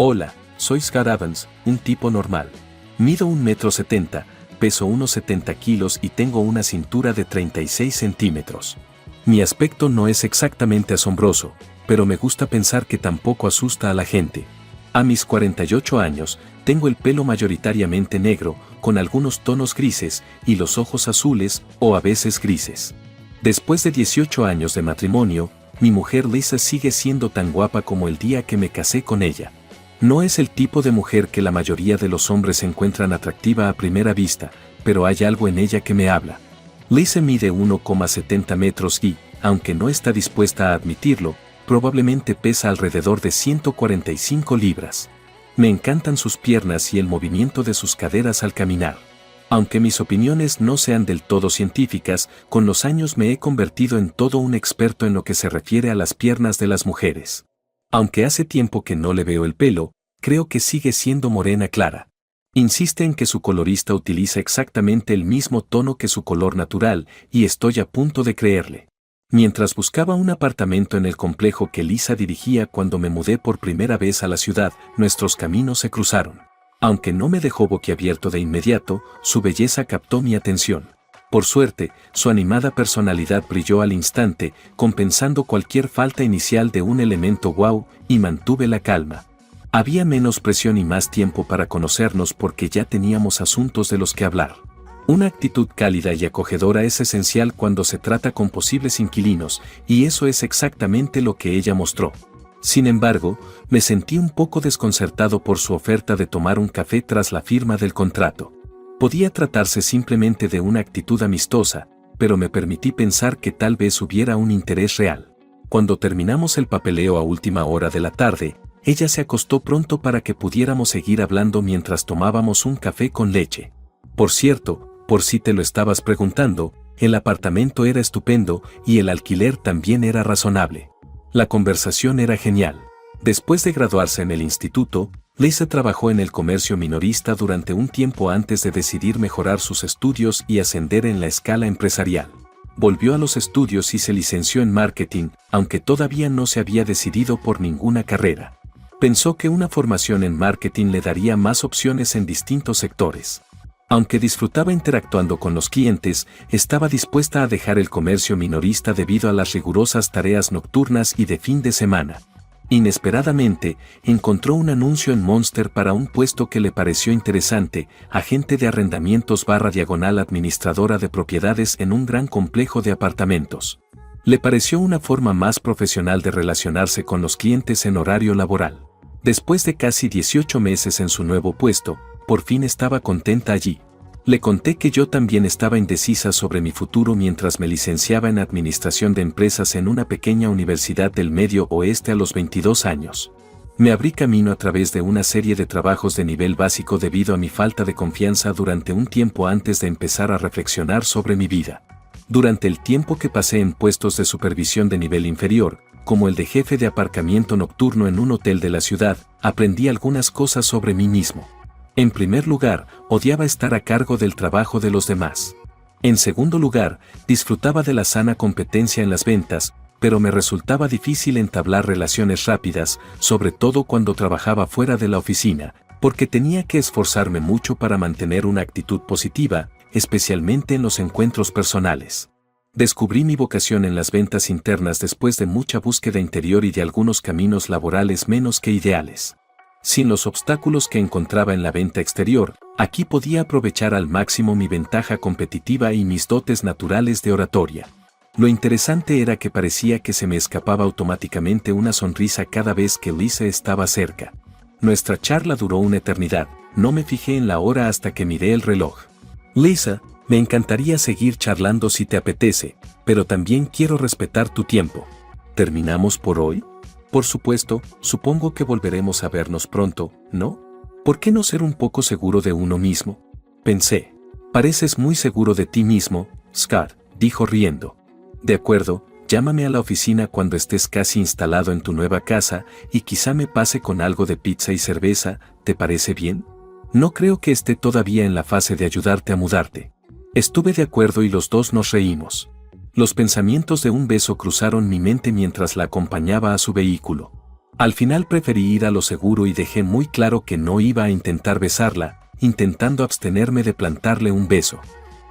Hola, soy Scott Evans, un tipo normal. Mido 1,70 m, peso unos 70 kilos y tengo una cintura de 36 centímetros. Mi aspecto no es exactamente asombroso, pero me gusta pensar que tampoco asusta a la gente. A mis 48 años, tengo el pelo mayoritariamente negro, con algunos tonos grises, y los ojos azules, o a veces grises. Después de 18 años de matrimonio, mi mujer Lisa sigue siendo tan guapa como el día que me casé con ella. No es el tipo de mujer que la mayoría de los hombres encuentran atractiva a primera vista, pero hay algo en ella que me habla. Lisa mide 1,70 metros y, aunque no está dispuesta a admitirlo, probablemente pesa alrededor de 145 libras. Me encantan sus piernas y el movimiento de sus caderas al caminar. Aunque mis opiniones no sean del todo científicas, con los años me he convertido en todo un experto en lo que se refiere a las piernas de las mujeres. Aunque hace tiempo que no le veo el pelo, creo que sigue siendo morena clara. Insiste en que su colorista utiliza exactamente el mismo tono que su color natural, y estoy a punto de creerle. Mientras buscaba un apartamento en el complejo que Lisa dirigía cuando me mudé por primera vez a la ciudad, nuestros caminos se cruzaron. Aunque no me dejó boquiabierto de inmediato, su belleza captó mi atención. Por suerte, su animada personalidad brilló al instante, compensando cualquier falta inicial de un elemento wow, y mantuve la calma. Había menos presión y más tiempo para conocernos porque ya teníamos asuntos de los que hablar. Una actitud cálida y acogedora es esencial cuando se trata con posibles inquilinos, y eso es exactamente lo que ella mostró. Sin embargo, me sentí un poco desconcertado por su oferta de tomar un café tras la firma del contrato. Podía tratarse simplemente de una actitud amistosa, pero me permití pensar que tal vez hubiera un interés real. Cuando terminamos el papeleo a última hora de la tarde, ella se acostó pronto para que pudiéramos seguir hablando mientras tomábamos un café con leche. Por cierto, por si te lo estabas preguntando, el apartamento era estupendo y el alquiler también era razonable. La conversación era genial. Después de graduarse en el instituto, Lisa trabajó en el comercio minorista durante un tiempo antes de decidir mejorar sus estudios y ascender en la escala empresarial. Volvió a los estudios y se licenció en marketing, aunque todavía no se había decidido por ninguna carrera. Pensó que una formación en marketing le daría más opciones en distintos sectores. Aunque disfrutaba interactuando con los clientes, estaba dispuesta a dejar el comercio minorista debido a las rigurosas tareas nocturnas y de fin de semana. Inesperadamente, encontró un anuncio en Monster para un puesto que le pareció interesante, agente de arrendamientos / administradora de propiedades en un gran complejo de apartamentos. Le pareció una forma más profesional de relacionarse con los clientes en horario laboral. Después de casi 18 meses en su nuevo puesto, por fin estaba contenta allí. Le conté que yo también estaba indecisa sobre mi futuro mientras me licenciaba en Administración de Empresas en una pequeña universidad del Medio Oeste a los 22 años. Me abrí camino a través de una serie de trabajos de nivel básico debido a mi falta de confianza durante un tiempo antes de empezar a reflexionar sobre mi vida. Durante el tiempo que pasé en puestos de supervisión de nivel inferior, como el de jefe de aparcamiento nocturno en un hotel de la ciudad, aprendí algunas cosas sobre mí mismo. En primer lugar, odiaba estar a cargo del trabajo de los demás. En segundo lugar, disfrutaba de la sana competencia en las ventas, pero me resultaba difícil entablar relaciones rápidas, sobre todo cuando trabajaba fuera de la oficina, porque tenía que esforzarme mucho para mantener una actitud positiva, especialmente en los encuentros personales. Descubrí mi vocación en las ventas internas después de mucha búsqueda interior y de algunos caminos laborales menos que ideales. Sin los obstáculos que encontraba en la venta exterior, aquí podía aprovechar al máximo mi ventaja competitiva y mis dotes naturales de oratoria. Lo interesante era que parecía que se me escapaba automáticamente una sonrisa cada vez que Lisa estaba cerca. Nuestra charla duró una eternidad, no me fijé en la hora hasta que miré el reloj. Lisa, me encantaría seguir charlando si te apetece, pero también quiero respetar tu tiempo. ¿Terminamos por hoy? Por supuesto, supongo que volveremos a vernos pronto, ¿no? ¿Por qué no ser un poco seguro de uno mismo? Pensé. Pareces muy seguro de ti mismo, Scott, dijo riendo. De acuerdo, llámame a la oficina cuando estés casi instalado en tu nueva casa y quizá me pase con algo de pizza y cerveza, ¿te parece bien? No creo que esté todavía en la fase de ayudarte a mudarte. Estuve de acuerdo y los dos nos reímos. Los pensamientos de un beso cruzaron mi mente mientras la acompañaba a su vehículo. Al final preferí ir a lo seguro y dejé muy claro que no iba a intentar besarla, intentando abstenerme de plantarle un beso.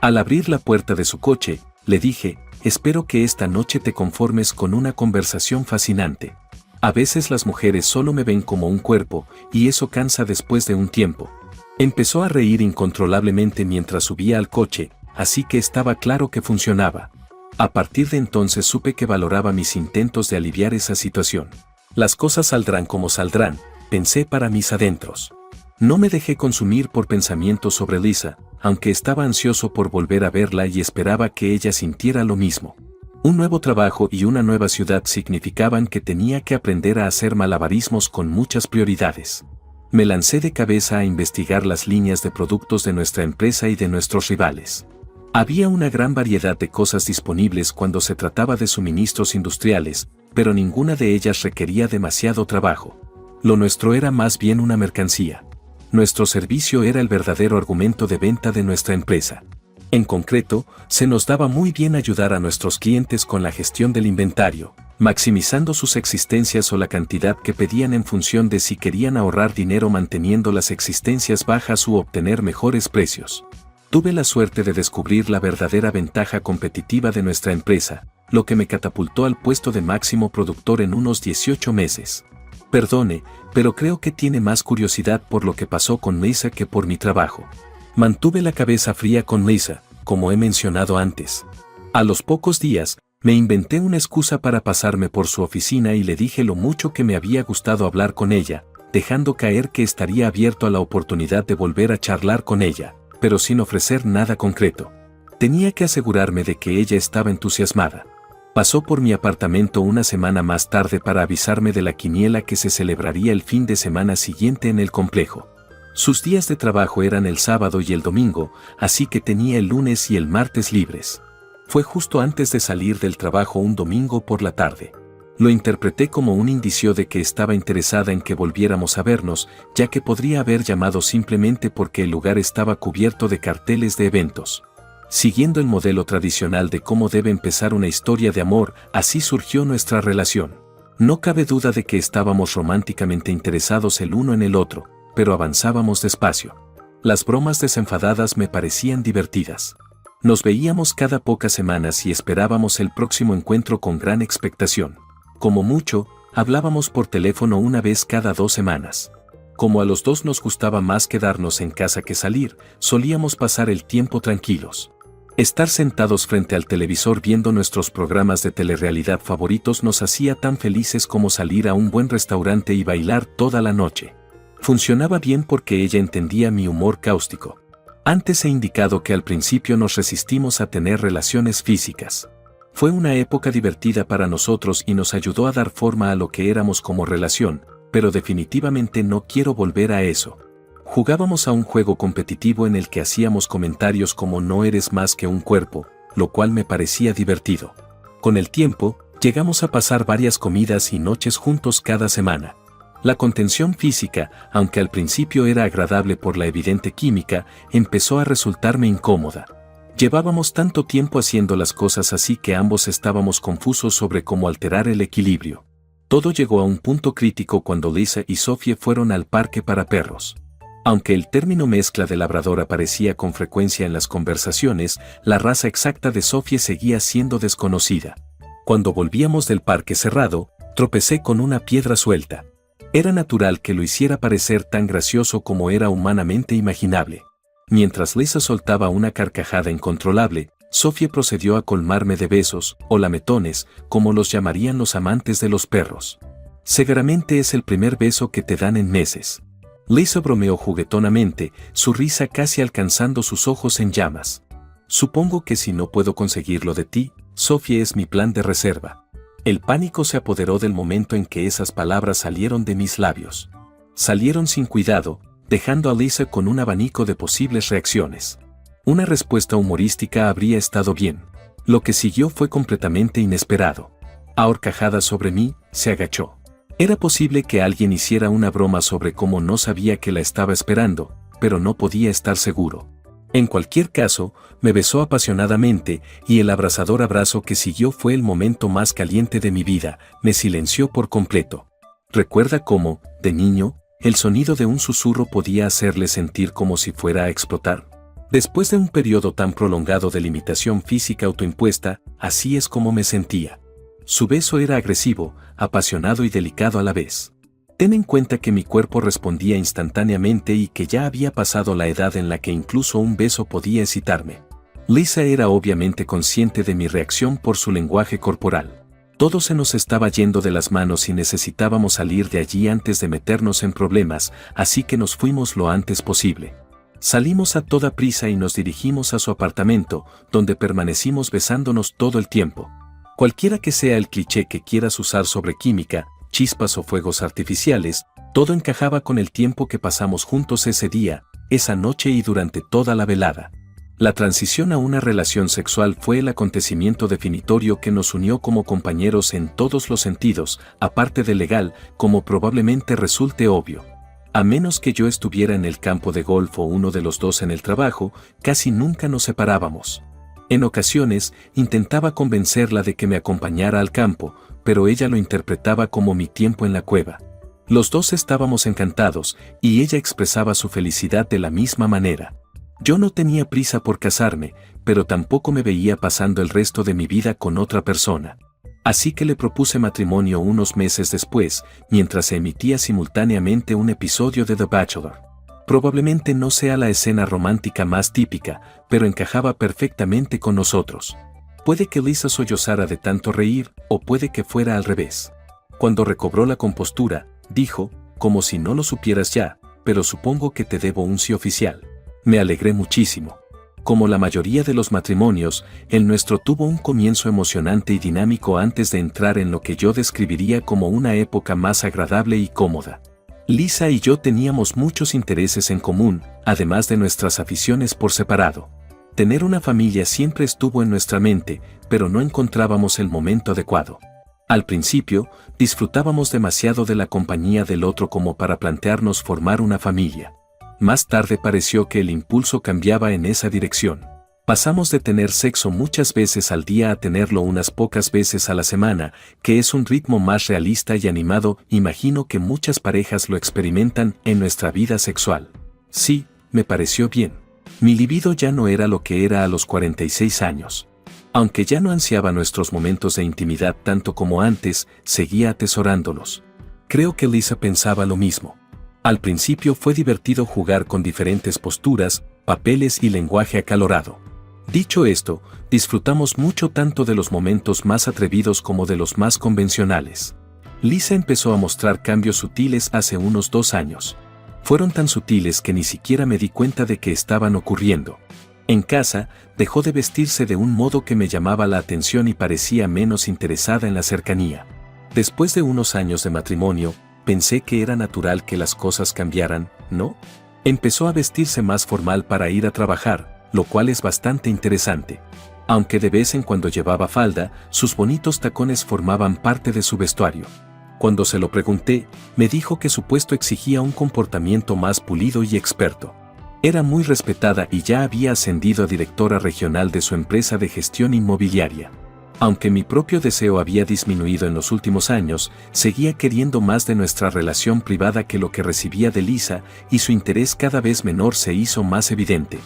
Al abrir la puerta de su coche, le dije, espero que esta noche te conformes con una conversación fascinante. A veces las mujeres solo me ven como un cuerpo, y eso cansa después de un tiempo. Empezó a reír incontrolablemente mientras subía al coche, así que estaba claro que funcionaba. A partir de entonces supe que valoraba mis intentos de aliviar esa situación. Las cosas saldrán como saldrán, pensé para mis adentros. No me dejé consumir por pensamientos sobre Lisa, aunque estaba ansioso por volver a verla y esperaba que ella sintiera lo mismo. Un nuevo trabajo y una nueva ciudad significaban que tenía que aprender a hacer malabarismos con muchas prioridades. Me lancé de cabeza a investigar las líneas de productos de nuestra empresa y de nuestros rivales. Había una gran variedad de cosas disponibles cuando se trataba de suministros industriales, pero ninguna de ellas requería demasiado trabajo. Lo nuestro era más bien una mercancía. Nuestro servicio era el verdadero argumento de venta de nuestra empresa. En concreto, se nos daba muy bien ayudar a nuestros clientes con la gestión del inventario, maximizando sus existencias o la cantidad que pedían en función de si querían ahorrar dinero manteniendo las existencias bajas u obtener mejores precios. Tuve la suerte de descubrir la verdadera ventaja competitiva de nuestra empresa, lo que me catapultó al puesto de máximo productor en unos 18 meses. Perdone, pero creo que tiene más curiosidad por lo que pasó con Lisa que por mi trabajo. Mantuve la cabeza fría con Lisa, como he mencionado antes. A los pocos días, me inventé una excusa para pasarme por su oficina y le dije lo mucho que me había gustado hablar con ella, dejando caer que estaría abierto a la oportunidad de volver a charlar con ella, pero sin ofrecer nada concreto. Tenía que asegurarme de que ella estaba entusiasmada. Pasó por mi apartamento una semana más tarde para avisarme de la quiniela que se celebraría el fin de semana siguiente en el complejo. Sus días de trabajo eran el sábado y el domingo, así que tenía el lunes y el martes libres. Fue justo antes de salir del trabajo un domingo por la tarde. Lo interpreté como un indicio de que estaba interesada en que volviéramos a vernos, ya que podría haber llamado simplemente porque el lugar estaba cubierto de carteles de eventos. Siguiendo el modelo tradicional de cómo debe empezar una historia de amor, así surgió nuestra relación. No cabe duda de que estábamos románticamente interesados el uno en el otro, pero avanzábamos despacio. Las bromas desenfadadas me parecían divertidas. Nos veíamos cada pocas semanas y esperábamos el próximo encuentro con gran expectación. Como mucho, hablábamos por teléfono una vez cada 2 semanas. Como a los dos nos gustaba más quedarnos en casa que salir, solíamos pasar el tiempo tranquilos. Estar sentados frente al televisor viendo nuestros programas de telerrealidad favoritos nos hacía tan felices como salir a un buen restaurante y bailar toda la noche. Funcionaba bien porque ella entendía mi humor cáustico. Antes he indicado que al principio nos resistimos a tener relaciones físicas. Fue una época divertida para nosotros y nos ayudó a dar forma a lo que éramos como relación, pero definitivamente no quiero volver a eso. Jugábamos a un juego competitivo en el que hacíamos comentarios como no eres más que un cuerpo, lo cual me parecía divertido. Con el tiempo, llegamos a pasar varias comidas y noches juntos cada semana. La contención física, aunque al principio era agradable por la evidente química, empezó a resultarme incómoda. Llevábamos tanto tiempo haciendo las cosas así que ambos estábamos confusos sobre cómo alterar el equilibrio. Todo llegó a un punto crítico cuando Lisa y Sophie fueron al parque para perros. Aunque el término mezcla de labrador aparecía con frecuencia en las conversaciones, la raza exacta de Sophie seguía siendo desconocida. Cuando volvíamos del parque cerrado, tropecé con una piedra suelta. Era natural que lo hiciera parecer tan gracioso como era humanamente imaginable. Mientras Lisa soltaba una carcajada incontrolable, Sophie procedió a colmarme de besos, o lametones, como los llamarían los amantes de los perros. Seguramente es el primer beso que te dan en meses. Lisa bromeó juguetonamente, su risa casi alcanzando sus ojos en llamas. Supongo que si no puedo conseguirlo de ti, Sophie es mi plan de reserva. El pánico se apoderó del momento en que esas palabras salieron de mis labios. Salieron sin cuidado, dejando a Lisa con un abanico de posibles reacciones. Una respuesta humorística habría estado bien. Lo que siguió fue completamente inesperado. A horcajadas sobre mí, se agachó. Era posible que alguien hiciera una broma sobre cómo no sabía que la estaba esperando, pero no podía estar seguro. En cualquier caso, me besó apasionadamente, y el abrasador abrazo que siguió fue el momento más caliente de mi vida, me silenció por completo. Recuerda cómo, de niño, el sonido de un susurro podía hacerle sentir como si fuera a explotar. Después de un periodo tan prolongado de limitación física autoimpuesta, así es como me sentía. Su beso era agresivo, apasionado y delicado a la vez. Ten en cuenta que mi cuerpo respondía instantáneamente y que ya había pasado la edad en la que incluso un beso podía excitarme. Lisa era obviamente consciente de mi reacción por su lenguaje corporal. Todo se nos estaba yendo de las manos y necesitábamos salir de allí antes de meternos en problemas, así que nos fuimos lo antes posible. Salimos a toda prisa y nos dirigimos a su apartamento, donde permanecimos besándonos todo el tiempo. Cualquiera que sea el cliché que quieras usar sobre química, chispas o fuegos artificiales, todo encajaba con el tiempo que pasamos juntos ese día, esa noche y durante toda la velada. La transición a una relación sexual fue el acontecimiento definitorio que nos unió como compañeros en todos los sentidos, aparte de legal, como probablemente resulte obvio. A menos que yo estuviera en el campo de golf o uno de los dos en el trabajo, casi nunca nos separábamos. En ocasiones, intentaba convencerla de que me acompañara al campo, pero ella lo interpretaba como mi tiempo en la cueva. Los dos estábamos encantados, y ella expresaba su felicidad de la misma manera. Yo no tenía prisa por casarme, pero tampoco me veía pasando el resto de mi vida con otra persona. Así que le propuse matrimonio unos meses después, mientras se emitía simultáneamente un episodio de The Bachelor. Probablemente no sea la escena romántica más típica, pero encajaba perfectamente con nosotros. Puede que Lisa sollozara de tanto reír, o puede que fuera al revés. Cuando recobró la compostura, dijo, como si no lo supieras ya, pero supongo que te debo un sí oficial. Me alegré muchísimo. Como la mayoría de los matrimonios, el nuestro tuvo un comienzo emocionante y dinámico antes de entrar en lo que yo describiría como una época más agradable y cómoda. Lisa y yo teníamos muchos intereses en común, además de nuestras aficiones por separado. Tener una familia siempre estuvo en nuestra mente, pero no encontrábamos el momento adecuado. Al principio, disfrutábamos demasiado de la compañía del otro como para plantearnos formar una familia. Más tarde pareció que el impulso cambiaba en esa dirección. Pasamos de tener sexo muchas veces al día a tenerlo unas pocas veces a la semana, que es un ritmo más realista y animado. Imagino que muchas parejas lo experimentan en nuestra vida sexual. Sí, me pareció bien. Mi libido ya no era lo que era a los 46 años. Aunque ya no ansiaba nuestros momentos de intimidad tanto como antes, seguía atesorándolos. Creo que Lisa pensaba lo mismo. Al principio fue divertido jugar con diferentes posturas, papeles y lenguaje acalorado. Dicho esto, disfrutamos mucho tanto de los momentos más atrevidos como de los más convencionales. Lisa empezó a mostrar cambios sutiles hace unos 2 años. Fueron tan sutiles que ni siquiera me di cuenta de que estaban ocurriendo. En casa, dejó de vestirse de un modo que me llamaba la atención y parecía menos interesada en la cercanía. Después de unos años de matrimonio, pensé que era natural que las cosas cambiaran, ¿no? Empezó a vestirse más formal para ir a trabajar, lo cual es bastante interesante. Aunque de vez en cuando llevaba falda, sus bonitos tacones formaban parte de su vestuario. Cuando se lo pregunté, me dijo que su puesto exigía un comportamiento más pulido y experto. Era muy respetada y ya había ascendido a directora regional de su empresa de gestión inmobiliaria. Aunque mi propio deseo había disminuido en los últimos años, seguía queriendo más de nuestra relación privada que lo que recibía de Lisa, y su interés cada vez menor se hizo más evidente.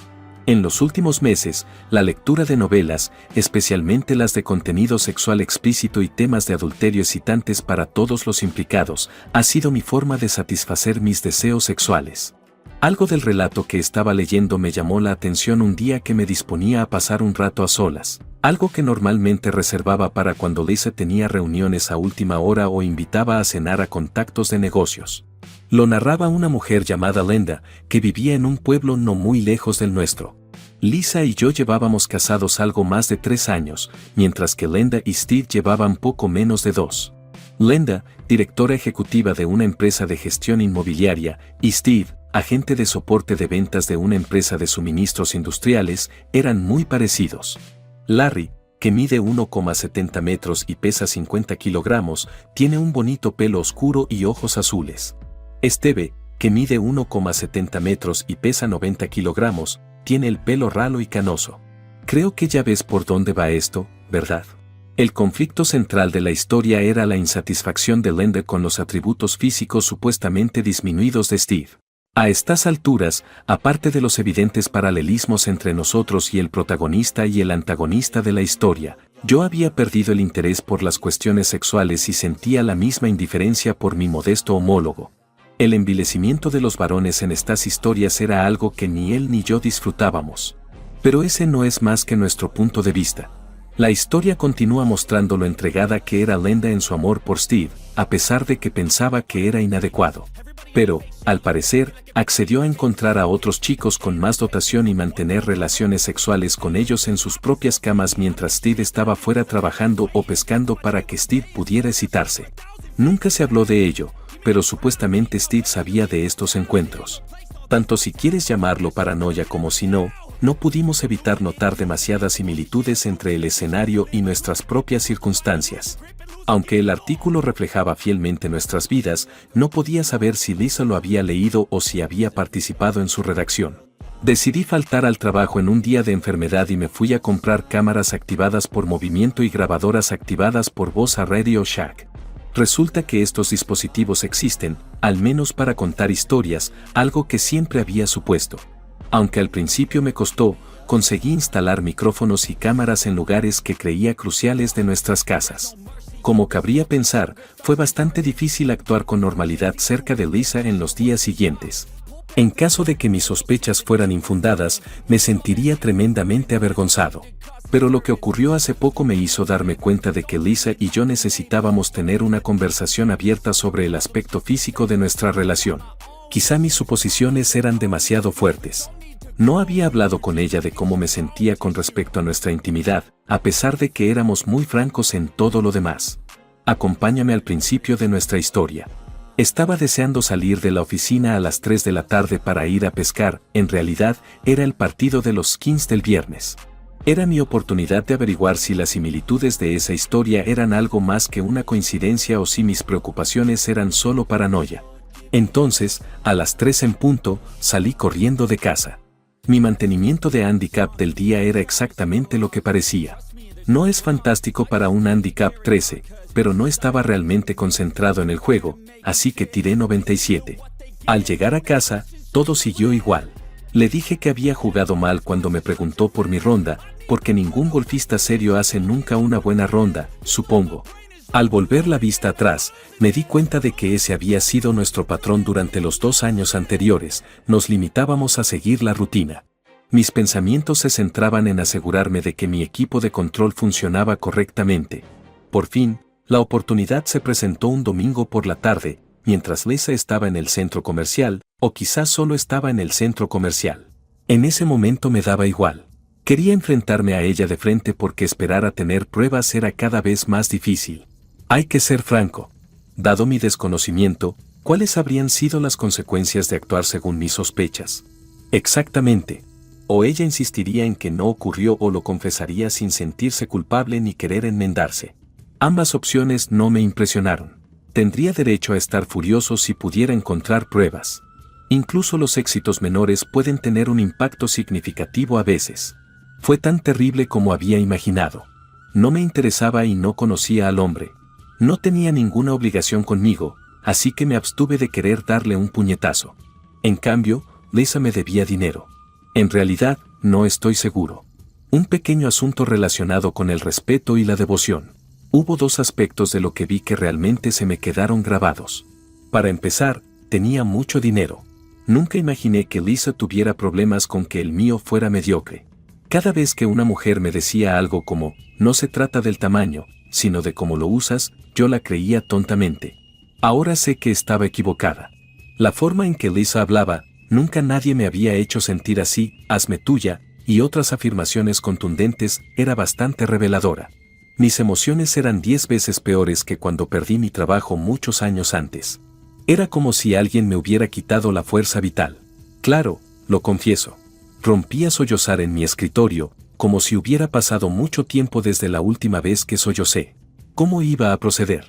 En los últimos meses, la lectura de novelas, especialmente las de contenido sexual explícito y temas de adulterio excitantes para todos los implicados, ha sido mi forma de satisfacer mis deseos sexuales. Algo del relato que estaba leyendo me llamó la atención un día que me disponía a pasar un rato a solas, algo que normalmente reservaba para cuando Lisa tenía reuniones a última hora o invitaba a cenar a contactos de negocios. Lo narraba una mujer llamada Linda, que vivía en un pueblo no muy lejos del nuestro. Lisa y yo llevábamos casados algo más de 3 años, mientras que Linda y Steve llevaban poco menos de 2. Linda, directora ejecutiva de una empresa de gestión inmobiliaria, y Steve, agente de soporte de ventas de una empresa de suministros industriales, eran muy parecidos. Larry, que mide 1,70 metros y pesa 50 kilogramos, tiene un bonito pelo oscuro y ojos azules. Steve, que mide 1,70 metros y pesa 90 kilogramos, tiene el pelo ralo y canoso. Creo que ya ves por dónde va esto, ¿verdad? El conflicto central de la historia era la insatisfacción de Linda con los atributos físicos supuestamente disminuidos de Steve. A estas alturas, aparte de los evidentes paralelismos entre nosotros y el protagonista y el antagonista de la historia, yo había perdido el interés por las cuestiones sexuales y sentía la misma indiferencia por mi modesto homólogo. El envilecimiento de los varones en estas historias era algo que ni él ni yo disfrutábamos. Pero ese no es más que nuestro punto de vista. La historia continúa mostrando lo entregada que era Linda en su amor por Steve, a pesar de que pensaba que era inadecuado. Pero, al parecer, accedió a encontrar a otros chicos con más dotación y mantener relaciones sexuales con ellos en sus propias camas mientras Steve estaba fuera trabajando o pescando para que Steve pudiera excitarse. Nunca se habló de ello, pero supuestamente Steve sabía de estos encuentros. Tanto si quieres llamarlo paranoia como si no, no pudimos evitar notar demasiadas similitudes entre el escenario y nuestras propias circunstancias. Aunque el artículo reflejaba fielmente nuestras vidas, no podía saber si Lisa lo había leído o si había participado en su redacción. Decidí faltar al trabajo en un día de enfermedad y me fui a comprar cámaras activadas por movimiento y grabadoras activadas por voz a Radio Shack. Resulta que estos dispositivos existen, al menos para contar historias, algo que siempre había supuesto. Aunque al principio me costó, conseguí instalar micrófonos y cámaras en lugares que creía cruciales de nuestras casas. Como cabría pensar, fue bastante difícil actuar con normalidad cerca de Lisa en los días siguientes. En caso de que mis sospechas fueran infundadas, me sentiría tremendamente avergonzado. Pero lo que ocurrió hace poco me hizo darme cuenta de que Lisa y yo necesitábamos tener una conversación abierta sobre el aspecto físico de nuestra relación. Quizá mis suposiciones eran demasiado fuertes. No había hablado con ella de cómo me sentía con respecto a nuestra intimidad, a pesar de que éramos muy francos en todo lo demás. Acompáñame al principio de nuestra historia. Estaba deseando salir de la oficina a las 3 de la tarde para ir a pescar, en realidad, era el partido de los Kings del viernes. Era mi oportunidad de averiguar si las similitudes de esa historia eran algo más que una coincidencia o si mis preocupaciones eran solo paranoia. Entonces, a las 3 en punto, salí corriendo de casa. Mi mantenimiento de handicap del día era exactamente lo que parecía. No es fantástico para un handicap 13, pero no estaba realmente concentrado en el juego, así que tiré 97. Al llegar a casa, todo siguió igual. Le dije que había jugado mal cuando me preguntó por mi ronda, porque ningún golfista serio hace nunca una buena ronda, supongo. Al volver la vista atrás, me di cuenta de que ese había sido nuestro patrón durante los 2 años anteriores, nos limitábamos a seguir la rutina. Mis pensamientos se centraban en asegurarme de que mi equipo de control funcionaba correctamente. Por fin, la oportunidad se presentó un domingo por la tarde, mientras Lisa estaba en el centro comercial, o quizás solo estaba en el centro comercial. En ese momento me daba igual. Quería enfrentarme a ella de frente porque esperar a tener pruebas era cada vez más difícil. Hay que ser franco. Dado mi desconocimiento, ¿cuáles habrían sido las consecuencias de actuar según mis sospechas? Exactamente. O ella insistiría en que no ocurrió o lo confesaría sin sentirse culpable ni querer enmendarse. Ambas opciones no me impresionaron. Tendría derecho a estar furioso si pudiera encontrar pruebas. Incluso los éxitos menores pueden tener un impacto significativo a veces. Fue tan terrible como había imaginado. No me interesaba y no conocía al hombre. No tenía ninguna obligación conmigo, así que me abstuve de querer darle un puñetazo. En cambio, Lisa me debía dinero. En realidad, no estoy seguro. Un pequeño asunto relacionado con el respeto y la devoción. Hubo 2 aspectos de lo que vi que realmente se me quedaron grabados. Para empezar, tenía mucho dinero. Nunca imaginé que Lisa tuviera problemas con que el mío fuera mediocre. Cada vez que una mujer me decía algo como, no se trata del tamaño, sino de cómo lo usas, yo la creía tontamente. Ahora sé que estaba equivocada. La forma en que Lisa hablaba, nunca nadie me había hecho sentir así, hazme tuya, y otras afirmaciones contundentes, era bastante reveladora. Mis emociones eran 10 veces peores que cuando perdí mi trabajo muchos años antes. Era como si alguien me hubiera quitado la fuerza vital. Claro, lo confieso. Rompí a sollozar en mi escritorio, como si hubiera pasado mucho tiempo desde la última vez que sollocé. ¿Cómo iba a proceder?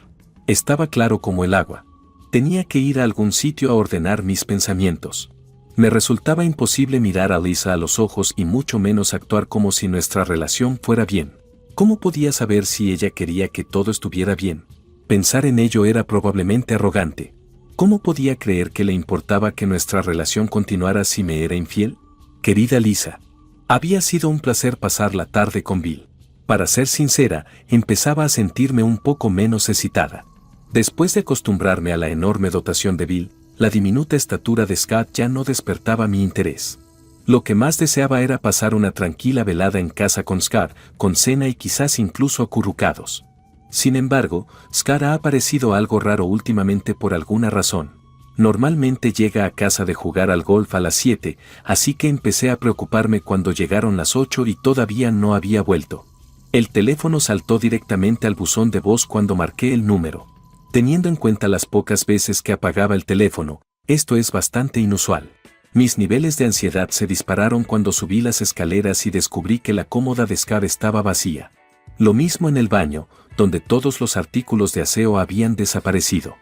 Estaba claro como el agua. Tenía que ir a algún sitio a ordenar mis pensamientos. Me resultaba imposible mirar a Lisa a los ojos y mucho menos actuar como si nuestra relación fuera bien. ¿Cómo podía saber si ella quería que todo estuviera bien? Pensar en ello era probablemente arrogante. ¿Cómo podía creer que le importaba que nuestra relación continuara si me era infiel? Querida Lisa, había sido un placer pasar la tarde con Bill. Para ser sincera, empezaba a sentirme un poco menos excitada. Después de acostumbrarme a la enorme dotación de Bill, la diminuta estatura de Scott ya no despertaba mi interés. Lo que más deseaba era pasar una tranquila velada en casa con Scott, con cena y quizás incluso acurrucados. Sin embargo, Scott ha aparecido algo raro últimamente por alguna razón. Normalmente llega a casa de jugar al golf a las 7, así que empecé a preocuparme cuando llegaron las 8 y todavía no había vuelto. El teléfono saltó directamente al buzón de voz cuando marqué el número. Teniendo en cuenta las pocas veces que apagaba el teléfono, esto es bastante inusual. Mis niveles de ansiedad se dispararon cuando subí las escaleras y descubrí que la cómoda de Scott estaba vacía. Lo mismo en el baño, donde todos los artículos de aseo habían desaparecido.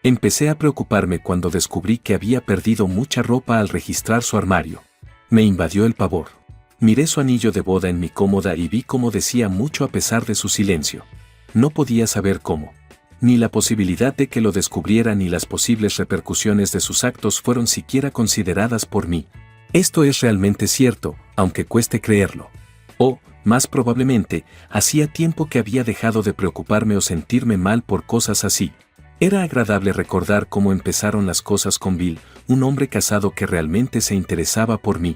Empecé a preocuparme cuando descubrí que había perdido mucha ropa al registrar su armario. Me invadió el pavor. Miré su anillo de boda en mi cómoda y vi cómo decía mucho a pesar de su silencio. No podía saber cómo. Ni la posibilidad de que lo descubriera ni las posibles repercusiones de sus actos fueron siquiera consideradas por mí. Esto es realmente cierto, aunque cueste creerlo. O, más probablemente, hacía tiempo que había dejado de preocuparme o sentirme mal por cosas así. Era agradable recordar cómo empezaron las cosas con Bill, un hombre casado que realmente se interesaba por mí.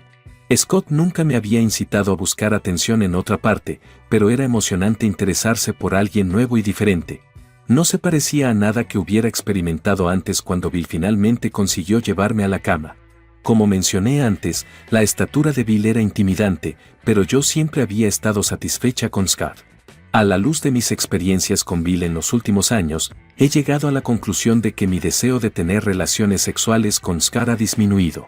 Scott nunca me había incitado a buscar atención en otra parte, pero era emocionante interesarse por alguien nuevo y diferente. No se parecía a nada que hubiera experimentado antes cuando Bill finalmente consiguió llevarme a la cama. Como mencioné antes, la estatura de Bill era intimidante, pero yo siempre había estado satisfecha con Scott. A la luz de mis experiencias con Bill en los últimos años, he llegado a la conclusión de que mi deseo de tener relaciones sexuales con Scott ha disminuido.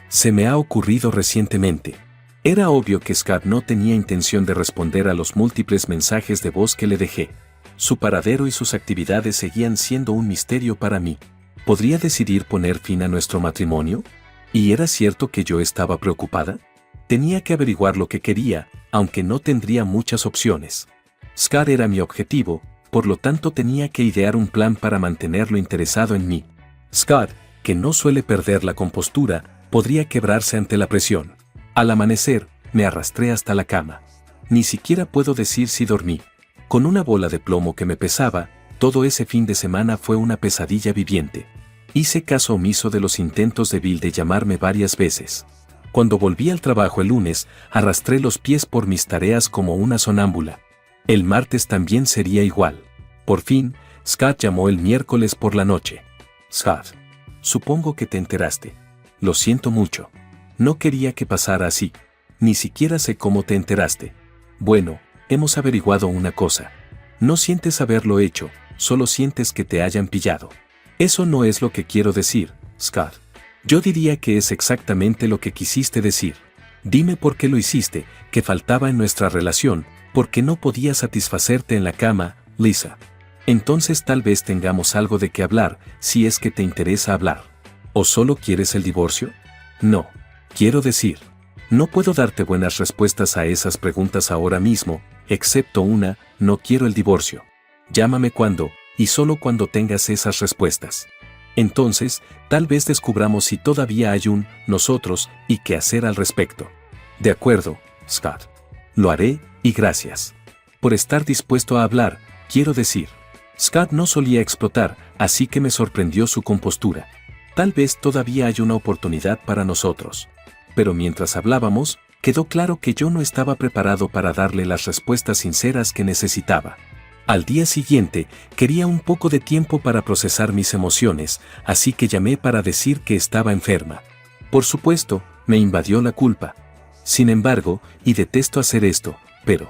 Se me ha ocurrido recientemente. Era obvio que Scott no tenía intención de responder a los múltiples mensajes de voz que le dejé. Su paradero y sus actividades seguían siendo un misterio para mí. ¿Podría decidir poner fin a nuestro matrimonio? ¿Y era cierto que yo estaba preocupada? Tenía que averiguar lo que quería, aunque no tendría muchas opciones. Scott era mi objetivo, por lo tanto tenía que idear un plan para mantenerlo interesado en mí. Scott, que no suele perder la compostura, podría quebrarse ante la presión. Al amanecer, me arrastré hasta la cama. Ni siquiera puedo decir si dormí. Con una bola de plomo que me pesaba, todo ese fin de semana fue una pesadilla viviente. Hice caso omiso de los intentos de Bill de llamarme varias veces. Cuando volví al trabajo el lunes, arrastré los pies por mis tareas como una sonámbula. El martes también sería igual. Por fin, Scott llamó el miércoles por la noche. Scott, supongo que te enteraste. Lo siento mucho. No quería que pasara así. Ni siquiera sé cómo te enteraste. Bueno, hemos averiguado una cosa. No sientes haberlo hecho, solo sientes que te hayan pillado. Eso no es lo que quiero decir, Scott. Yo diría que es exactamente lo que quisiste decir. Dime por qué lo hiciste, qué faltaba en nuestra relación, por qué no podía satisfacerte en la cama, Lisa. Entonces tal vez tengamos algo de qué hablar, si es que te interesa hablar. ¿O solo quieres el divorcio? No. Quiero decir, no puedo darte buenas respuestas a esas preguntas ahora mismo, excepto una, no quiero el divorcio. Llámame cuando, y solo cuando tengas esas respuestas. Entonces, tal vez descubramos si todavía hay un nosotros y qué hacer al respecto. De acuerdo, Scott. Lo haré, y gracias. Por estar dispuesto a hablar, quiero decir. Scott no solía explotar, así que me sorprendió su compostura. Tal vez todavía hay una oportunidad para nosotros. Pero mientras hablábamos, quedó claro que yo no estaba preparado para darle las respuestas sinceras que necesitaba. Al día siguiente, quería un poco de tiempo para procesar mis emociones, así que llamé para decir que estaba enferma. Por supuesto, me invadió la culpa. Sin embargo, y detesto hacer esto, pero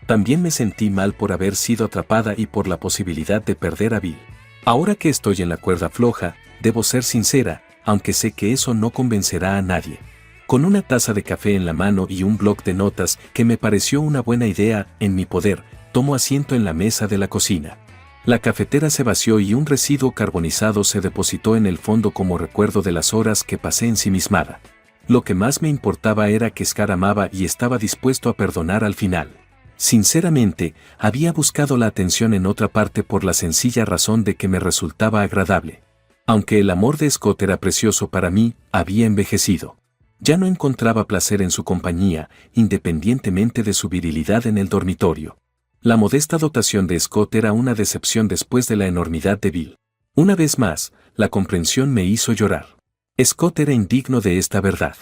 también me sentí mal por haber sido atrapada y por la posibilidad de perder a Bill. Ahora que estoy en la cuerda floja, debo ser sincera, aunque sé que eso no convencerá a nadie. Con una taza de café en la mano y un bloc de notas que me pareció una buena idea en mi poder, tomo asiento en la mesa de la cocina. La cafetera se vació y un residuo carbonizado se depositó en el fondo como recuerdo de las horas que pasé ensimismada. Lo que más me importaba era que Scott amaba y estaba dispuesto a perdonar al final. Sinceramente, había buscado la atención en otra parte por la sencilla razón de que me resultaba agradable. Aunque el amor de Scott era precioso para mí, había envejecido. Ya no encontraba placer en su compañía, independientemente de su virilidad en el dormitorio. La modesta dotación de Scott era una decepción después de la enormidad de Bill. Una vez más, la comprensión me hizo llorar. Scott era indigno de esta verdad.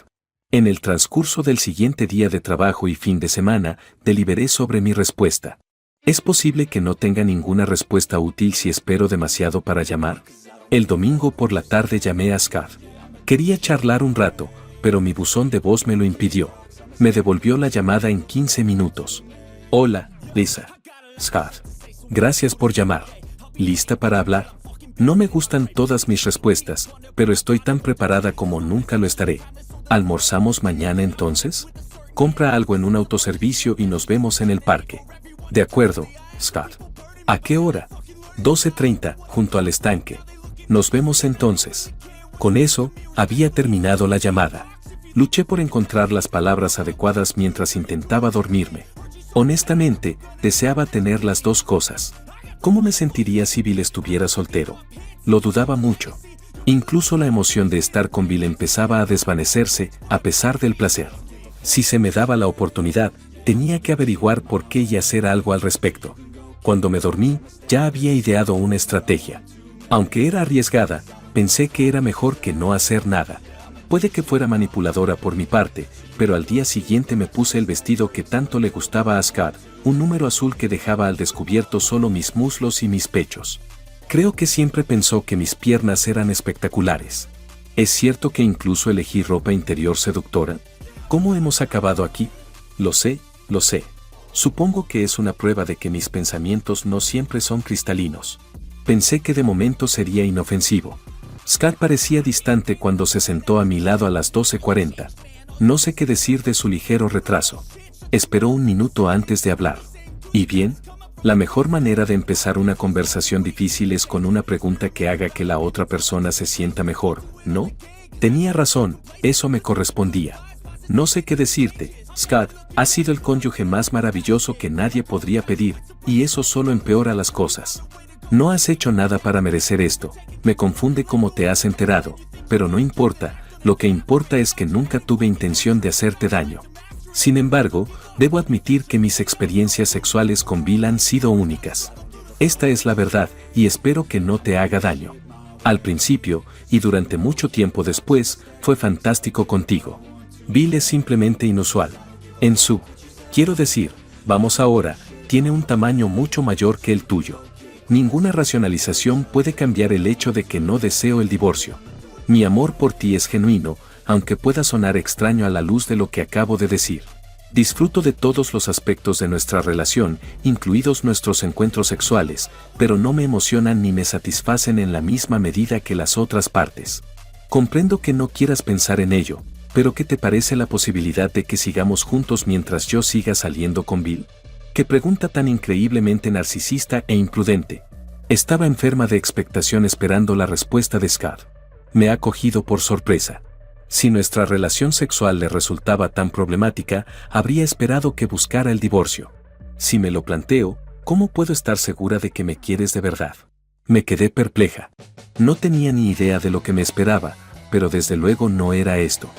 En el transcurso del siguiente día de trabajo y fin de semana, deliberé sobre mi respuesta. ¿Es posible que no tenga ninguna respuesta útil si espero demasiado para llamar? El domingo por la tarde llamé a Scott. Quería charlar un rato, pero mi buzón de voz me lo impidió. Me devolvió la llamada en 15 minutos. Hola, Lisa. Scott. Gracias por llamar. ¿Lista para hablar? No me gustan todas mis respuestas, pero estoy tan preparada como nunca lo estaré. ¿Almorzamos mañana entonces? Compra algo en un autoservicio y nos vemos en el parque. De acuerdo, Scott. ¿A qué hora? 12:30, junto al estanque. Nos vemos entonces. Con eso, había terminado la llamada. Luché por encontrar las palabras adecuadas mientras intentaba dormirme. Honestamente, deseaba tener las dos cosas. ¿Cómo me sentiría si Bill estuviera soltero? Lo dudaba mucho. Incluso la emoción de estar con Bill empezaba a desvanecerse, a pesar del placer. Si se me daba la oportunidad, tenía que averiguar por qué y hacer algo al respecto. Cuando me dormí, ya había ideado una estrategia. Aunque era arriesgada, pensé que era mejor que no hacer nada. Puede que fuera manipuladora por mi parte, pero al día siguiente me puse el vestido que tanto le gustaba a Scott, un número azul que dejaba al descubierto solo mis muslos y mis pechos. Creo que siempre pensó que mis piernas eran espectaculares. ¿Es cierto que incluso elegí ropa interior seductora? ¿Cómo hemos acabado aquí? Lo sé, lo sé. Supongo que es una prueba de que mis pensamientos no siempre son cristalinos. Pensé que de momento sería inofensivo. Scott parecía distante cuando se sentó a mi lado a las 12:40. No sé qué decir de su ligero retraso. Esperó un minuto antes de hablar. ¿Y bien? La mejor manera de empezar una conversación difícil es con una pregunta que haga que la otra persona se sienta mejor, ¿no? Tenía razón, eso me correspondía. No sé qué decirte, Scott, has sido el cónyuge más maravilloso que nadie podría pedir, y eso solo empeora las cosas. No has hecho nada para merecer esto, me confunde cómo te has enterado, pero no importa, lo que importa es que nunca tuve intención de hacerte daño. Sin embargo, debo admitir que mis experiencias sexuales con Bill han sido únicas. Esta es la verdad, y espero que no te haga daño. Al principio, y durante mucho tiempo después, fue fantástico contigo. Bill es simplemente inusual. Quiero decir, vamos ahora, tiene un tamaño mucho mayor que el tuyo. Ninguna racionalización puede cambiar el hecho de que no deseo el divorcio. Mi amor por ti es genuino, aunque pueda sonar extraño a la luz de lo que acabo de decir. Disfruto de todos los aspectos de nuestra relación, incluidos nuestros encuentros sexuales, pero no me emocionan ni me satisfacen en la misma medida que las otras partes. Comprendo que no quieras pensar en ello, pero ¿qué te parece la posibilidad de que sigamos juntos mientras yo siga saliendo con Bill? Qué pregunta tan increíblemente narcisista e imprudente. Estaba enferma de expectación esperando la respuesta de Scott. Me ha cogido por sorpresa. Si nuestra relación sexual le resultaba tan problemática, habría esperado que buscara el divorcio. Si me lo planteo, ¿cómo puedo estar segura de que me quieres de verdad? Me quedé perpleja. No tenía ni idea de lo que me esperaba, pero desde luego no era esto.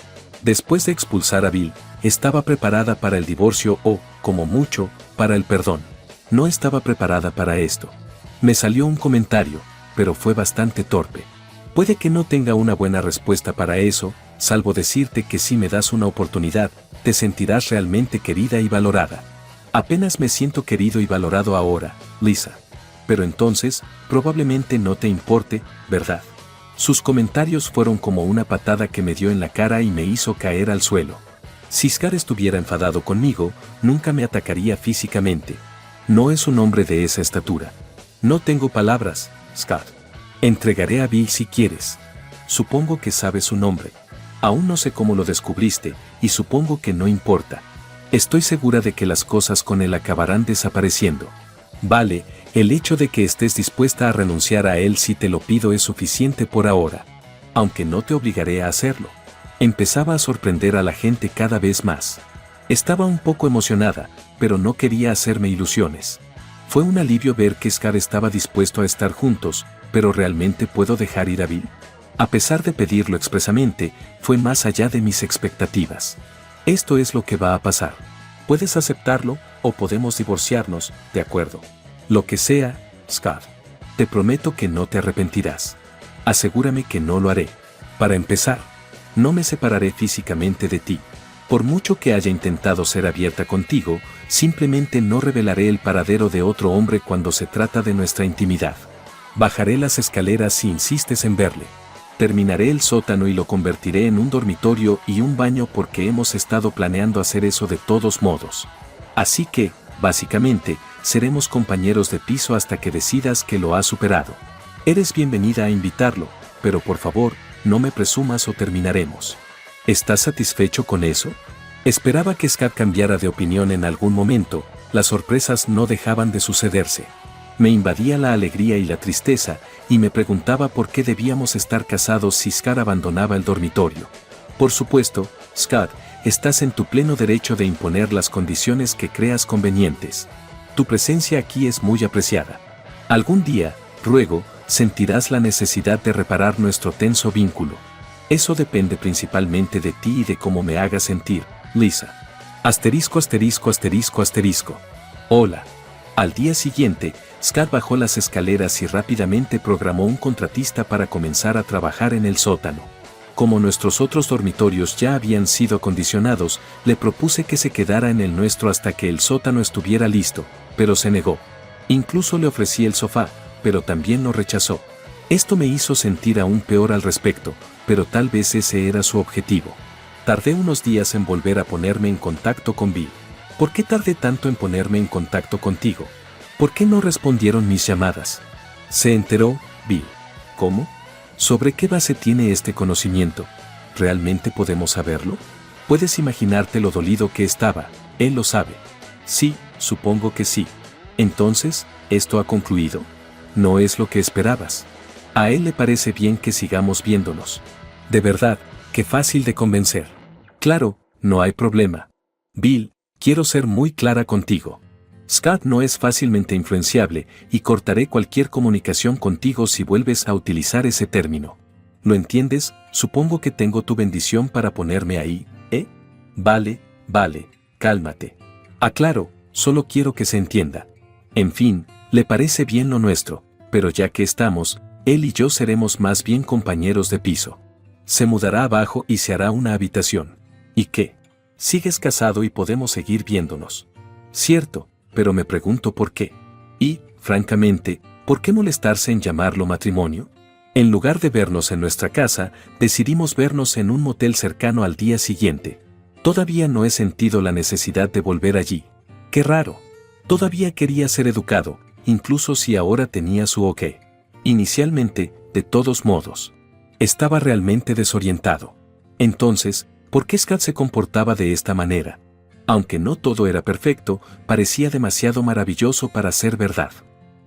Después de expulsar a Bill, estaba preparada para el divorcio o, como mucho, para el perdón. No estaba preparada para esto. Me salió un comentario, pero fue bastante torpe. Puede que no tenga una buena respuesta para eso, salvo decirte que si me das una oportunidad, te sentirás realmente querida y valorada. Apenas me siento querido y valorado ahora, Lisa. Pero entonces, probablemente no te importe, ¿verdad? Sus comentarios fueron como una patada que me dio en la cara y me hizo caer al suelo. Si Scott estuviera enfadado conmigo, nunca me atacaría físicamente. No es un hombre de esa estatura. No tengo palabras, Scott. Entregaré a Bill si quieres. Supongo que sabes su nombre. Aún no sé cómo lo descubriste, y supongo que no importa. Estoy segura de que las cosas con él acabarán desapareciendo. Vale, el hecho de que estés dispuesta a renunciar a él si te lo pido es suficiente por ahora. Aunque no te obligaré a hacerlo. Empezaba a sorprender a la gente cada vez más. Estaba un poco emocionada, pero no quería hacerme ilusiones. Fue un alivio ver que Scott estaba dispuesto a estar juntos, pero ¿realmente puedo dejar ir a Bill? A pesar de pedirlo expresamente, fue más allá de mis expectativas. Esto es lo que va a pasar. Puedes aceptarlo, o podemos divorciarnos, ¿de acuerdo? Lo que sea, Scott. Te prometo que no te arrepentirás. Asegúrame que no lo haré. Para empezar, no me separaré físicamente de ti. Por mucho que haya intentado ser abierta contigo, simplemente no revelaré el paradero de otro hombre cuando se trata de nuestra intimidad. Bajaré las escaleras si insistes en verle. Terminaré el sótano y lo convertiré en un dormitorio y un baño porque hemos estado planeando hacer eso de todos modos. Así que, básicamente, seremos compañeros de piso hasta que decidas que lo has superado. Eres bienvenida a invitarlo, pero por favor, no me presumas o terminaremos. ¿Estás satisfecho con eso? Esperaba que Scott cambiara de opinión en algún momento, las sorpresas no dejaban de sucederse. Me invadía la alegría y la tristeza, y me preguntaba por qué debíamos estar casados si Scott abandonaba el dormitorio. Por supuesto, Scott, estás en tu pleno derecho de imponer las condiciones que creas convenientes. Tu presencia aquí es muy apreciada. Algún día, ruego, sentirás la necesidad de reparar nuestro tenso vínculo. Eso depende principalmente de ti y de cómo me hagas sentir, Lisa. Asterisco, asterisco, asterisco, asterisco. Hola. Al día siguiente, Scott bajó las escaleras y rápidamente programó un contratista para comenzar a trabajar en el sótano. Como nuestros otros dormitorios ya habían sido acondicionados, le propuse que se quedara en el nuestro hasta que el sótano estuviera listo, pero se negó. Incluso le ofrecí el sofá, pero también lo rechazó. Esto me hizo sentir aún peor al respecto, pero tal vez ese era su objetivo. Tardé unos días en volver a ponerme en contacto con Bill. ¿Por qué tardé tanto en ponerme en contacto contigo? ¿Por qué no respondieron mis llamadas? Se enteró, Bill. ¿Cómo? ¿Sobre qué base tiene este conocimiento? ¿Realmente podemos saberlo? Puedes imaginarte lo dolido que estaba, él lo sabe. Sí, supongo que sí. Entonces, ¿esto ha concluido? No es lo que esperabas. A él le parece bien que sigamos viéndonos. De verdad, qué fácil de convencer. Claro, no hay problema. Bill, quiero ser muy clara contigo. Scott no es fácilmente influenciable y cortaré cualquier comunicación contigo si vuelves a utilizar ese término. ¿Lo entiendes? Supongo que tengo tu bendición para ponerme ahí, ¿eh? Vale, cálmate. Aclaro, solo quiero que se entienda. En fin, le parece bien lo nuestro, pero ya que estamos, él y yo seremos más bien compañeros de piso. Se mudará abajo y se hará una habitación. ¿Y qué? Sigues casado y podemos seguir viéndonos. Cierto, pero me pregunto por qué. Y, francamente, ¿por qué molestarse en llamarlo matrimonio? En lugar de vernos en nuestra casa, decidimos vernos en un motel cercano al día siguiente. Todavía no he sentido la necesidad de volver allí. Qué raro. Todavía quería ser educado, incluso si ahora tenía su ok. Inicialmente, de todos modos. Estaba realmente desorientado. Entonces, ¿por qué Scott se comportaba de esta manera? Aunque no todo era perfecto, parecía demasiado maravilloso para ser verdad.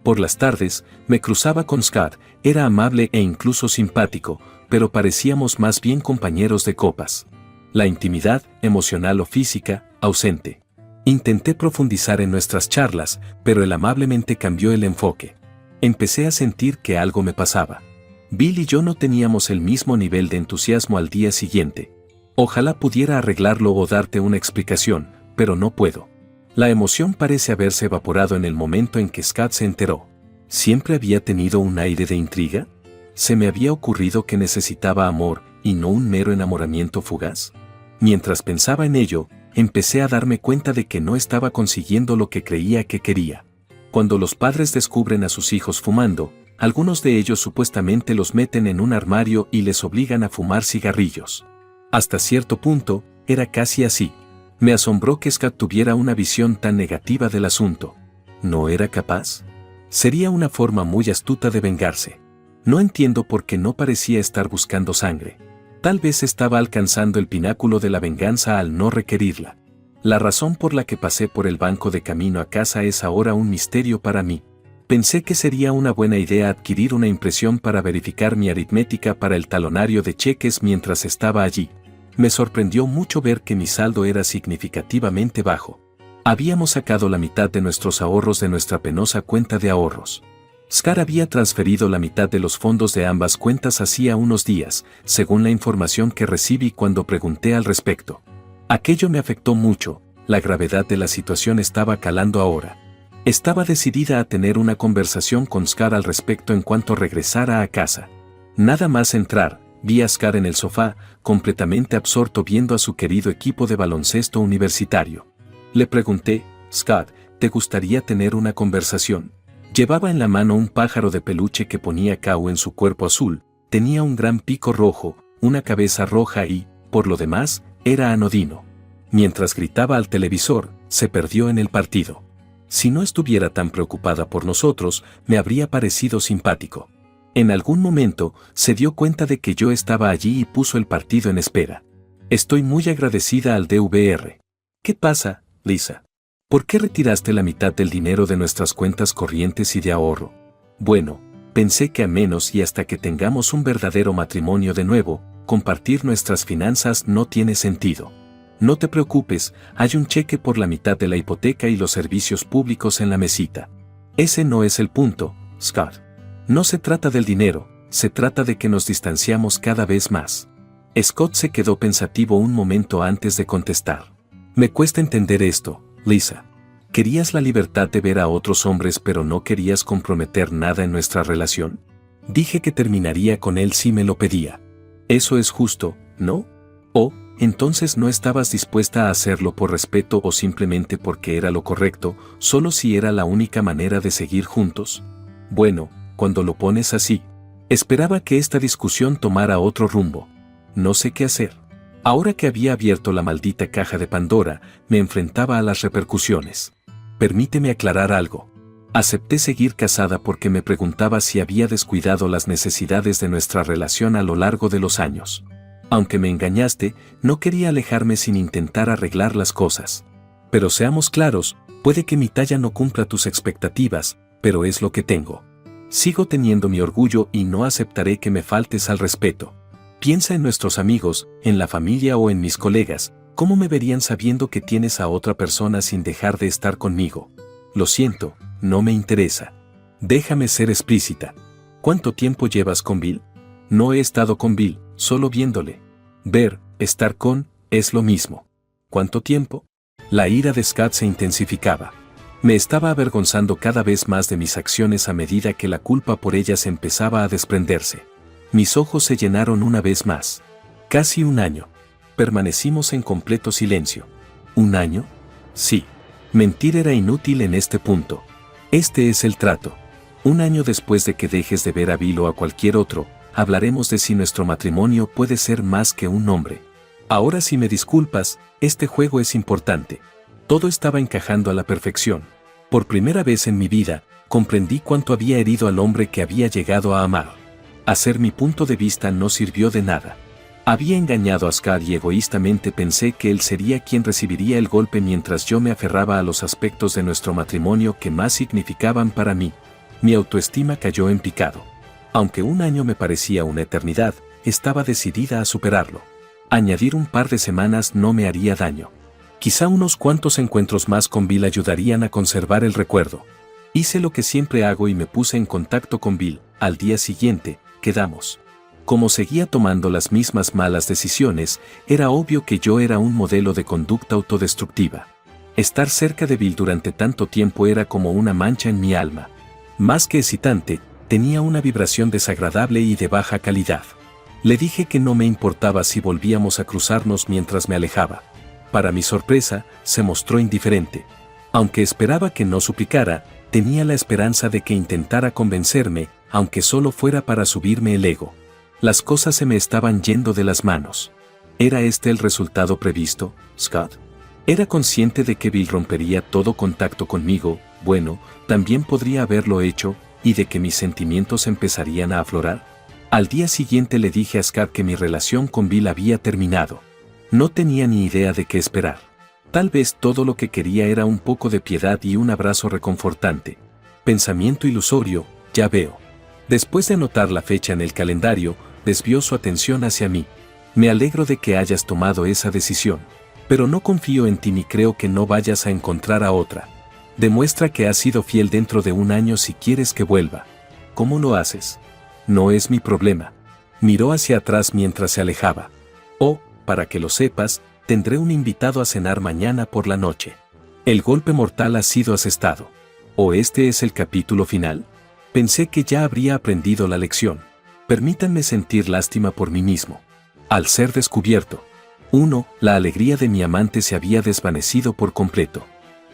Por las tardes, me cruzaba con Scott, era amable e incluso simpático, pero parecíamos más bien compañeros de copas. La intimidad, emocional o física, ausente. Intenté profundizar en nuestras charlas, pero él amablemente cambió el enfoque. Empecé a sentir que algo me pasaba. Bill y yo no teníamos el mismo nivel de entusiasmo al día siguiente. Ojalá pudiera arreglarlo o darte una explicación, pero no puedo. La emoción parece haberse evaporado en el momento en que Scott se enteró. ¿Siempre había tenido un aire de intriga? ¿Se me había ocurrido que necesitaba amor y no un mero enamoramiento fugaz? Mientras pensaba en ello, empecé a darme cuenta de que no estaba consiguiendo lo que creía que quería. Cuando los padres descubren a sus hijos fumando, algunos de ellos supuestamente los meten en un armario y les obligan a fumar cigarrillos. Hasta cierto punto, era casi así. Me asombró que Scott tuviera una visión tan negativa del asunto. ¿No era capaz? Sería una forma muy astuta de vengarse. No entiendo por qué no parecía estar buscando sangre. Tal vez estaba alcanzando el pináculo de la venganza al no requerirla. La razón por la que pasé por el banco de camino a casa es ahora un misterio para mí. Pensé que sería una buena idea adquirir una impresión para verificar mi aritmética para el talonario de cheques mientras estaba allí. Me sorprendió mucho ver que mi saldo era significativamente bajo. Habíamos sacado la mitad de nuestros ahorros de nuestra penosa cuenta de ahorros. Scar había transferido la mitad de los fondos de ambas cuentas hacía unos días, según la información que recibí cuando pregunté al respecto. Aquello me afectó mucho, la gravedad de la situación estaba calando ahora. Estaba decidida a tener una conversación con Scar al respecto en cuanto regresara a casa. Nada más entrar, vi a Scar en el sofá, completamente absorto viendo a su querido equipo de baloncesto universitario. Le pregunté, Scar, ¿te gustaría tener una conversación? Llevaba en la mano un pájaro de peluche que ponía cao en su cuerpo azul, tenía un gran pico rojo, una cabeza roja y, por lo demás, era anodino. Mientras gritaba al televisor, se perdió en el partido. Si no estuviera tan preocupada por nosotros, me habría parecido simpático. En algún momento, se dio cuenta de que yo estaba allí y puso el partido en espera. Estoy muy agradecida al DVR. ¿Qué pasa, Lisa? ¿Por qué retiraste la mitad del dinero de nuestras cuentas corrientes y de ahorro? Bueno, pensé que a menos y hasta que tengamos un verdadero matrimonio de nuevo, compartir nuestras finanzas no tiene sentido. No te preocupes, hay un cheque por la mitad de la hipoteca y los servicios públicos en la mesita. Ese no es el punto, Scott. No se trata del dinero, se trata de que nos distanciamos cada vez más. Scott se quedó pensativo un momento antes de contestar. Me cuesta entender esto, Lisa. ¿Querías la libertad de ver a otros hombres pero no querías comprometer nada en nuestra relación? Dije que terminaría con él si me lo pedía. Eso es justo, ¿no? ¿O, entonces no estabas dispuesta a hacerlo por respeto o simplemente porque era lo correcto, solo si era la única manera de seguir juntos? Bueno, cuando lo pones así. Esperaba que esta discusión tomara otro rumbo. No sé qué hacer. Ahora que había abierto la maldita caja de Pandora, me enfrentaba a las repercusiones. Permíteme aclarar algo. Acepté seguir casada porque me preguntaba si había descuidado las necesidades de nuestra relación a lo largo de los años. Aunque me engañaste, no quería alejarme sin intentar arreglar las cosas. Pero seamos claros, puede que mi talla no cumpla tus expectativas, pero es lo que tengo. Sigo teniendo mi orgullo y no aceptaré que me faltes al respeto. Piensa en nuestros amigos, en la familia o en mis colegas, ¿cómo me verían sabiendo que tienes a otra persona sin dejar de estar conmigo? Lo siento, no me interesa. Déjame ser explícita. ¿Cuánto tiempo llevas con Bill? No he estado con Bill, solo viéndole. Ver, estar con, es lo mismo. ¿Cuánto tiempo? La ira de Scott se intensificaba. Me estaba avergonzando cada vez más de mis acciones a medida que la culpa por ellas empezaba a desprenderse. Mis ojos se llenaron una vez más. Casi un año. Permanecimos en completo silencio. ¿Un año? Sí. Mentir era inútil en este punto. Este es el trato. Un año después de que dejes de ver a Bill o a cualquier otro, hablaremos de si nuestro matrimonio puede ser más que un nombre. Ahora si me disculpas, este juego es importante. Todo estaba encajando a la perfección. Por primera vez en mi vida, comprendí cuánto había herido al hombre que había llegado a amar. Hacer mi punto de vista no sirvió de nada. Había engañado a Scott y egoístamente pensé que él sería quien recibiría el golpe mientras yo me aferraba a los aspectos de nuestro matrimonio que más significaban para mí. Mi autoestima cayó en picado. Aunque un año me parecía una eternidad, estaba decidida a superarlo. Añadir un par de semanas no me haría daño. Quizá unos cuantos encuentros más con Bill ayudarían a conservar el recuerdo. Hice lo que siempre hago y me puse en contacto con Bill. Al día siguiente, quedamos. Como seguía tomando las mismas malas decisiones, era obvio que yo era un modelo de conducta autodestructiva. Estar cerca de Bill durante tanto tiempo era como una mancha en mi alma. Más que excitante, tenía una vibración desagradable y de baja calidad. Le dije que no me importaba si volvíamos a cruzarnos mientras me alejaba. Para mi sorpresa, se mostró indiferente. Aunque esperaba que no suplicara, tenía la esperanza de que intentara convencerme, aunque solo fuera para subirme el ego. Las cosas se me estaban yendo de las manos. ¿Era este el resultado previsto, Scott? Era consciente de que Bill rompería todo contacto conmigo, bueno, también podría haberlo hecho, y de que mis sentimientos empezarían a aflorar. Al día siguiente le dije a Scott que mi relación con Bill había terminado. No tenía ni idea de qué esperar. Tal vez todo lo que quería era un poco de piedad y un abrazo reconfortante. Pensamiento ilusorio, ya veo. Después de anotar la fecha en el calendario, desvió su atención hacia mí. Me alegro de que hayas tomado esa decisión. Pero no confío en ti ni creo que no vayas a encontrar a otra. Demuestra que has sido fiel dentro de un año si quieres que vuelva. ¿Cómo lo haces? No es mi problema. Miró hacia atrás mientras se alejaba. Oh, para que lo sepas, tendré un invitado a cenar mañana por la noche. El golpe mortal ha sido asestado. ¿O este es el capítulo final? Pensé que ya habría aprendido la lección. Permítanme sentir lástima por mí mismo. Al ser descubierto. 1. La alegría de mi amante se había desvanecido por completo.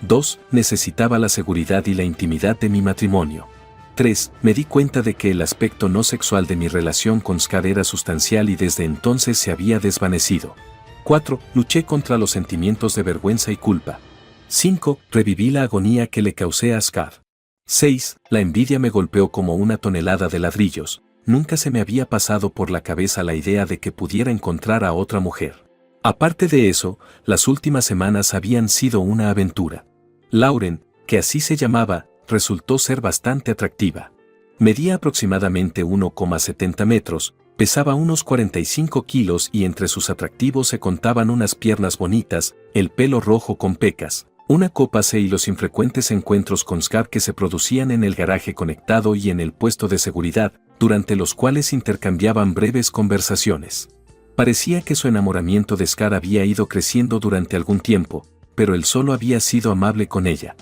2. Necesitaba la seguridad y la intimidad de mi matrimonio. 3. Me di cuenta de que el aspecto no sexual de mi relación con Scott era sustancial y desde entonces se había desvanecido. 4. Luché contra los sentimientos de vergüenza y culpa. 5. Reviví la agonía que le causé a Scott. 6. La envidia me golpeó como una tonelada de ladrillos. Nunca se me había pasado por la cabeza la idea de que pudiera encontrar a otra mujer. Aparte de eso, las últimas semanas habían sido una aventura. Lauren, que así se llamaba, resultó ser bastante atractiva. Medía aproximadamente 1,70 metros, pesaba unos 45 kilos y entre sus atractivos se contaban unas piernas bonitas, el pelo rojo con pecas, una copa C y los infrecuentes encuentros con Scott que se producían en el garaje conectado y en el puesto de seguridad, durante los cuales intercambiaban breves conversaciones. Parecía que su enamoramiento de Scott había ido creciendo durante algún tiempo, pero él solo había sido amable con ella.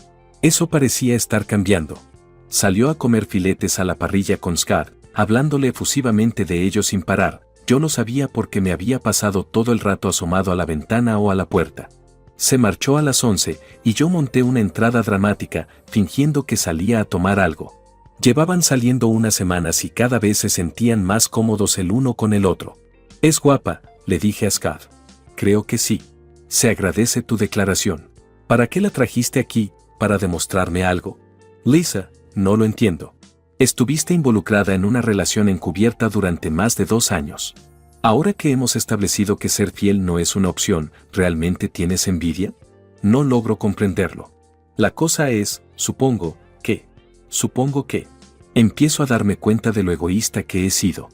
Eso parecía estar cambiando. Salió a comer filetes a la parrilla con Scott, hablándole efusivamente de ellos sin parar. Yo no sabía por qué me había pasado todo el rato asomado a la ventana o a la puerta. Se marchó a las 11 y yo monté una entrada dramática, fingiendo que salía a tomar algo. Llevaban saliendo unas semanas y cada vez se sentían más cómodos el uno con el otro. «Es guapa», le dije a Scott. «Creo que sí. Se agradece tu declaración. ¿Para qué la trajiste aquí? ¿Para demostrarme algo?» «Lisa, no lo entiendo. Estuviste involucrada en una relación encubierta durante más de 2 años. Ahora que hemos establecido que ser fiel no es una opción, ¿realmente tienes envidia? No logro comprenderlo. La cosa es, supongo que... Empiezo a darme cuenta de lo egoísta que he sido.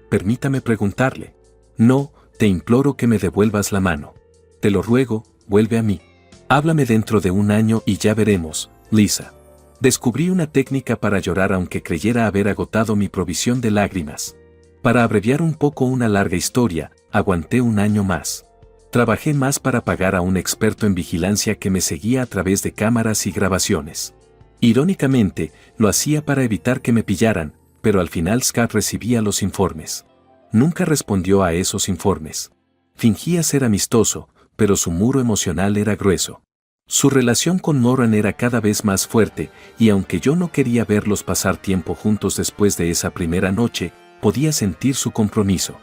Permítame preguntarle. No, te imploro que me devuelvas la mano. Te lo ruego, vuelve a mí. Háblame dentro de 1 año y ya veremos, Lisa. Descubrí una técnica para llorar aunque creyera haber agotado mi provisión de lágrimas. Para abreviar un poco una larga historia, aguanté 1 año más. Trabajé más para pagar a un experto en vigilancia que me seguía a través de cámaras y grabaciones. Irónicamente, lo hacía para evitar que me pillaran, pero al final Scott recibía los informes. Nunca respondió a esos informes. Fingía ser amistoso, pero su muro emocional era grueso. Su relación con Moran era cada vez más fuerte, y aunque yo no quería verlos pasar tiempo juntos después de esa primera noche, podía sentir su compromiso.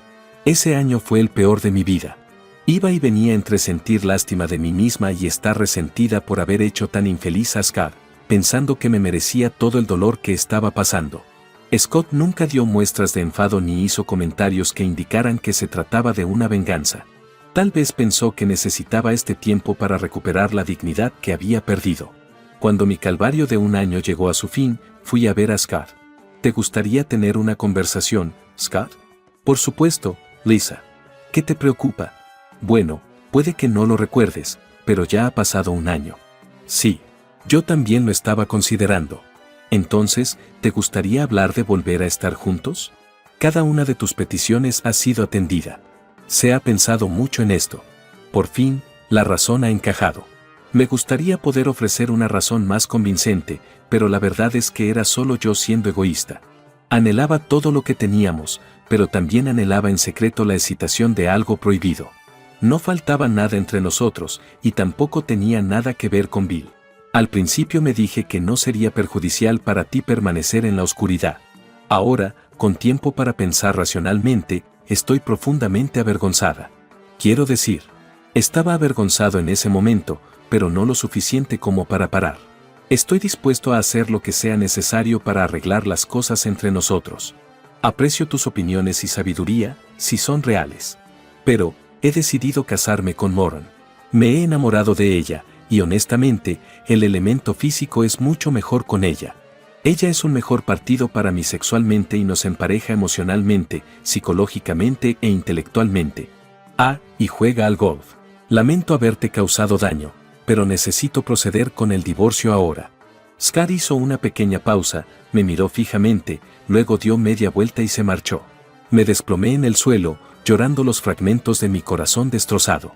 Ese año fue el peor de mi vida. Iba y venía entre sentir lástima de mí misma y estar resentida por haber hecho tan infeliz a Scott, pensando que me merecía todo el dolor que estaba pasando. Scott nunca dio muestras de enfado ni hizo comentarios que indicaran que se trataba de una venganza. Tal vez pensó que necesitaba este tiempo para recuperar la dignidad que había perdido. Cuando mi calvario de 1 año llegó a su fin, fui a ver a Scott. ¿Te gustaría tener una conversación, Scott? Por supuesto, Lisa. ¿Qué te preocupa? Bueno, puede que no lo recuerdes, pero ya ha pasado 1 año. Sí, yo también lo estaba considerando. Entonces, ¿te gustaría hablar de volver a estar juntos? Cada una de tus peticiones ha sido atendida. Se ha pensado mucho en esto. Por fin, la razón ha encajado. Me gustaría poder ofrecer una razón más convincente, pero la verdad es que era solo yo siendo egoísta. Anhelaba todo lo que teníamos, pero también anhelaba en secreto la excitación de algo prohibido. No faltaba nada entre nosotros, y tampoco tenía nada que ver con Bill. Al principio me dije que no sería perjudicial para ti permanecer en la oscuridad. Ahora, con tiempo para pensar racionalmente, estoy profundamente avergonzada. Quiero decir, estaba avergonzado en ese momento, pero no lo suficiente como para parar. Estoy dispuesto a hacer lo que sea necesario para arreglar las cosas entre nosotros. Aprecio tus opiniones y sabiduría, si son reales. Pero, he decidido casarme con Moran. Me he enamorado de ella, y honestamente, el elemento físico es mucho mejor con ella. Ella es un mejor partido para mí sexualmente y nos empareja emocionalmente, psicológicamente e intelectualmente. Y juega al golf. Lamento haberte causado daño, pero necesito proceder con el divorcio ahora. Scar hizo una pequeña pausa, me miró fijamente, luego dio media vuelta y se marchó. Me desplomé en el suelo, llorando los fragmentos de mi corazón destrozado.